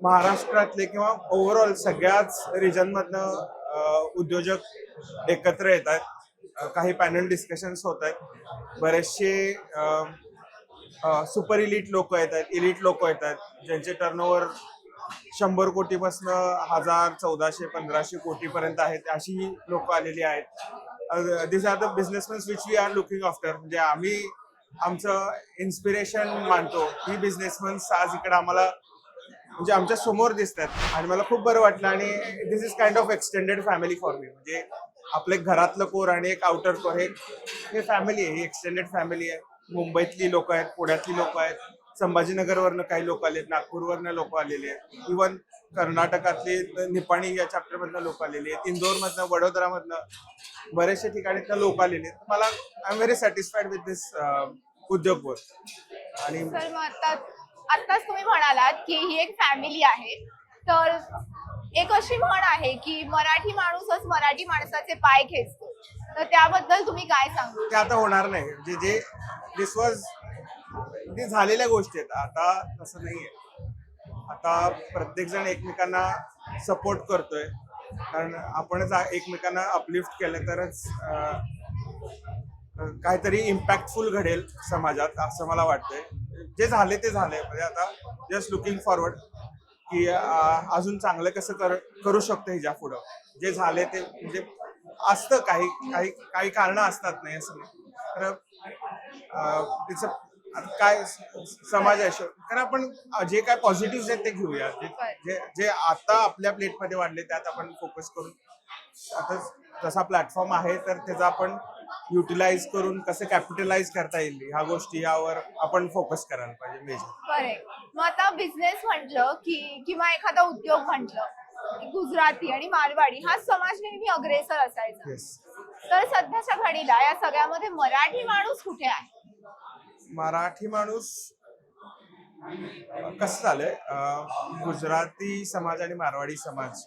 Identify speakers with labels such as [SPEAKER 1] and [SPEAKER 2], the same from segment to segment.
[SPEAKER 1] महाराष्ट्रातले किंवा ओव्हरऑल सगळ्याच रिजनमधनं उद्योजक एकत्र येत आहेत. काही पॅनल डिस्कशन्स होत आहेत. बरेचसे सुपर इलिट लोक येत आहेत, इलिट लोक येत आहेत, ज्यांचे टर्नओव्हर 100 कोटीपासून 1000, 1400, 1500 कोटीपर्यंत आहेत. अशी लोक आलेली आहेत. This are the businessmans which we are looking after. म्हणजे आम्ही आमचं इन्स्पिरेशन मानतो. ही बिझनेसमॅन्स आज इकडे आम्हाला म्हणजे आमच्या समोर दिसतात आणि मला खूप बरं वाटलं. आणि this is kind of extended family for me. म्हणजे आपले घरातलं कोर आणि एक आउटर कोर हे फॅमिली आहे, ही एक्सटेंडेड फॅमिली आहे. मुंबईतली लोक आहेत, पुण्यातली लोक आहेत, संभाजीनगरवरनं काही लोक आलेत, नागपूरवरनं लोक आलेले आहेत, इव्हन कर्नाटकातले निपाणी या चॅप्टरमधनं लोक आलेले आहेत, इंदोरमधनं, वडोदरामधनं बरेचशा ठिकाणीतनं लोक आलेले आहेत. मला I am very satisfied with this उद्योग वर. आणि
[SPEAKER 2] आताच तुम्ही म्हणालात की ही एक फॅमिली आहे, तर एक अशी म्हण आहे की मराठी माणूसच मराठी माणसाचे पाय खेचतो, तर त्याबद्दल तुम्ही काय सांगू?
[SPEAKER 1] ते आता होणार नाही. म्हणजे जे दिस वॉज ते झालेल्या गोष्टी आहेत. आता तसं नाहीये. आता प्रत्येक जण एकमेकांना सपोर्ट करतोय, कारण आपणच एकमेकांना अपलिफ्ट केलं तरच काहीतरी इम्पॅक्टफुल घडेल समाजात, असं मला वाटतंय. जे झाले ते झाले. म्हणजे आता जस्ट लुकिंग फॉरवर्ड की अजून चांगलं कसं करू शकतो ह्याच्या पुढं. जे झाले ते म्हणजे असतं, काही काही काही कारणं असतात, नाही असं नाही. तर तिचं काय समाज आहे, कारण आपण जे काय पॉझिटिव्ह आहेत ते घेऊया. जे जे आता आपल्या प्लेटमध्ये वाढले त्यात आपण फोकस करून, आता जसा प्लॅटफॉर्म आहे तर त्याचा आपण युटिलाइज करून कसं कॅपिटलाइज करता येईल ह्या गोष्टी, यावर आपण फोकस करायला पाहिजे मेजर.
[SPEAKER 2] करेक्ट. मग आता बिझनेस म्हटलं की किंवा एखादा उद्योग म्हटलं, गुजराती आणि मारवाडी हा समाज नेहमी अग्रेसर असायचा. तर सध्याच्या घडीला या सगळ्यामध्ये मराठी माणूस कुठे आहे?
[SPEAKER 1] मराठी माणूस कसं झालंय, गुजराती समाज आणि मारवाडी समाज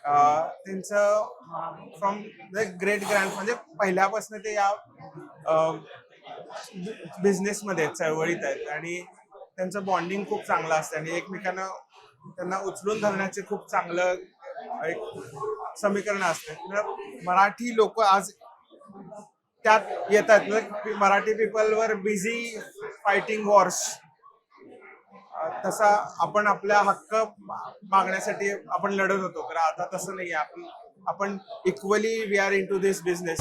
[SPEAKER 1] त्यांचं फ्रॉम द ग्रेट ग्रँड म्हणजे पहिल्यापासून ते या बिझनेसमध्ये चळवळीत आहेत आणि त्यांचं बॉन्डिंग खूप चांगलं असतं आणि एकमेकांना त्यांना उचलून धरण्याचे खूप चांगलं एक समीकरण असतं. मराठी लोक आज त्यात येतात. Marathi people were busy fighting Wars. तसा आपण आपल्या हक्क मागण्यासाठी आपण लढत होतो. तर आता तसं नाही आहे. आपण equally we are in to this business.